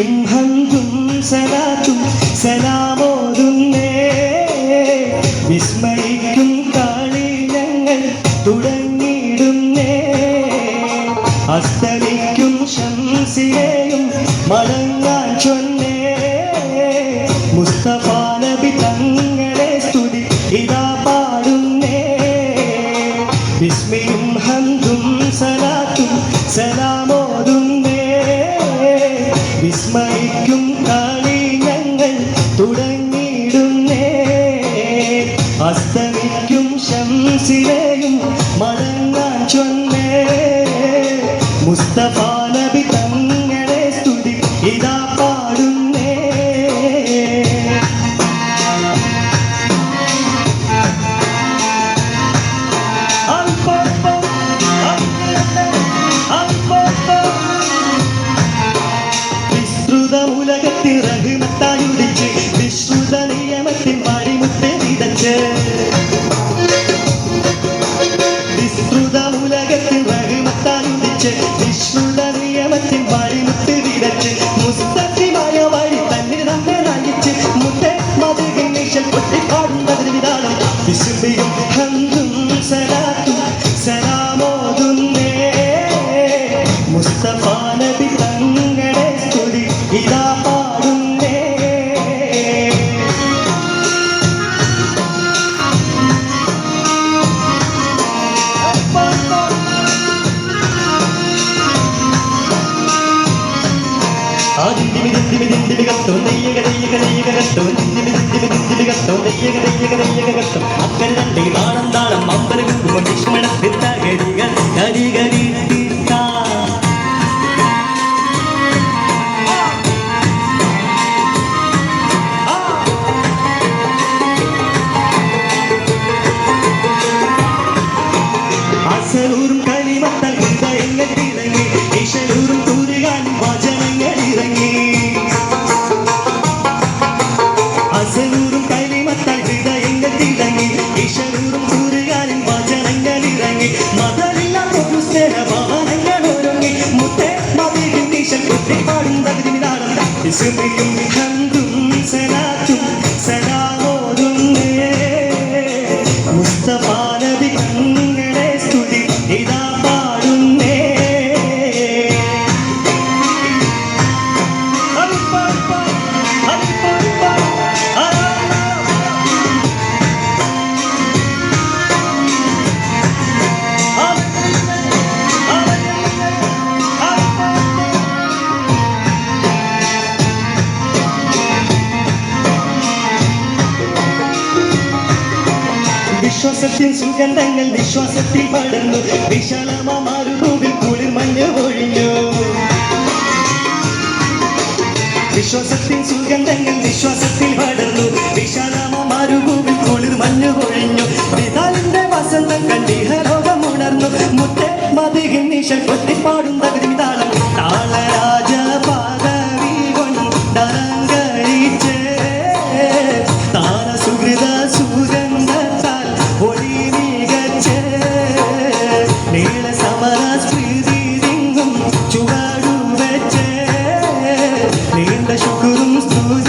ബിസ്മിയും ഹംദും സലാത്തും സലാമോതുന്നേ. വിസ്മയിക്കും കാളി ഞങ്ങൾ തുടങ്ങിയിടുന്നേ. അസ്തമിക്കും ശംസിനെയും മടങ്ങാൻ ചൊന്നേ. മുസ്തഫ നബി തങ്ങളെ സ്തുതി ഇതാ പാടുന്നേ. ബിസ്മിയും ഹംദും സലാത്തും സലാമോതുന്നേ. വിസ്മയിക്കും കാളി ഞങ്ങൾ തുടങ്ങിയിടുന്നേ. അസ്തമിക്കും ശംസിനെയും മടങ്ങാൻ ചൊന്നേ. മുസ്തഫ നബി തങ്ങളെ സ്തുതി ഇതാ പാടുന്നേ. ഉലകത്തിൽ റഹ്മത്തായുദിച്ച് വിശ്രുത നിയമത്തിൻ പടിമുട്ട് വിതച്ച്. വിസ്തൃത ഉലകത്തിൽ റഹ്മത്തായുദിച്ച് വിശ്രുത നിയമത്തിൻ പടിമുട്ട് വിതച്ച്. മുസ്തഖിമായ വഴി തന്നെ നമ്മെ നയിച്ച് മുത്തേ മതികിൻ നിശൽ പൊട്ടിപ്പാടുന്നതിന് വിധാനം. വിസ്മിയും ഹംദും സലാത്തും സലാമോതുന്നേ. മുസ്തഫ നബി തങ്ങളെ സ്തുതി ഇതാ പാടുന്നേ. അക്കരെ രണ്ട് താളം താളം അമ്പരം ലക്ഷ്മണ ഗരി ഗരി അസലൂറും കലിമത്താൽ ഹൃദയങ്ങൾ ഇറങ്ങി. ഇശലൂറും തൂരുകാൻ വചനങ്ങൾ ഇറങ്ങി. അസലൂറും കലിമത്താൽ ഹൃദയങ്ങൾ ഇറങ്ങി. ഇശലൂറും തൂരുകാൻ വചനങ്ങൾ ഇറങ്ങി. മതമില്ല പൊതു സ്നേഹഭവനങ്ങൾ ഒരുങ്ങി. മുത്തേ മതിയും നിശൽ കുത്തിപ്പാടും തകതിനാടും. വിസ്മിയും ഹംദും സലാത്തും സലാമോതുന്നേ. മുസ്തഫ നബി തങ്ങളെ സ്തുതി ഇതാ പാടുന്നേ. വിശ്വാസത്തിൻ സുഗന്ധങ്ങൾ വിശ്വാസത്തിൽ പടർന്നു. വിശാലമാരുഭൂവിൽ കുളിർ മഞ്ഞ് ഒഴിഞ്ഞു. വിശ്വാസത്തിൻ സുഗന്ധങ്ങൾ വിശ്വാസത്തിൽ പടർന്നു. വിശാലമാരുഭൂവിൽ കുളിർ മഞ്ഞ് ഒഴിഞ്ഞു. വിതാലിന്റെ വസന്തം കണ്ടിഹലോകം ഉണർന്നു. മുത്തേ മതികിൻ നിശൽ കൊത്തിപ്പാടും തകതി താളം. താളരാജ പദവി കൊണ്ടലങ്കരിച്ച് താന സുഹൃത സുഗന്ധത്താൽ ഒളി മികച്ച്. നീള സമര സ്മൃതിരിങ്ങും ചുവടുവെച്ച് നീണ്ട ശുക്രും സ്തുതി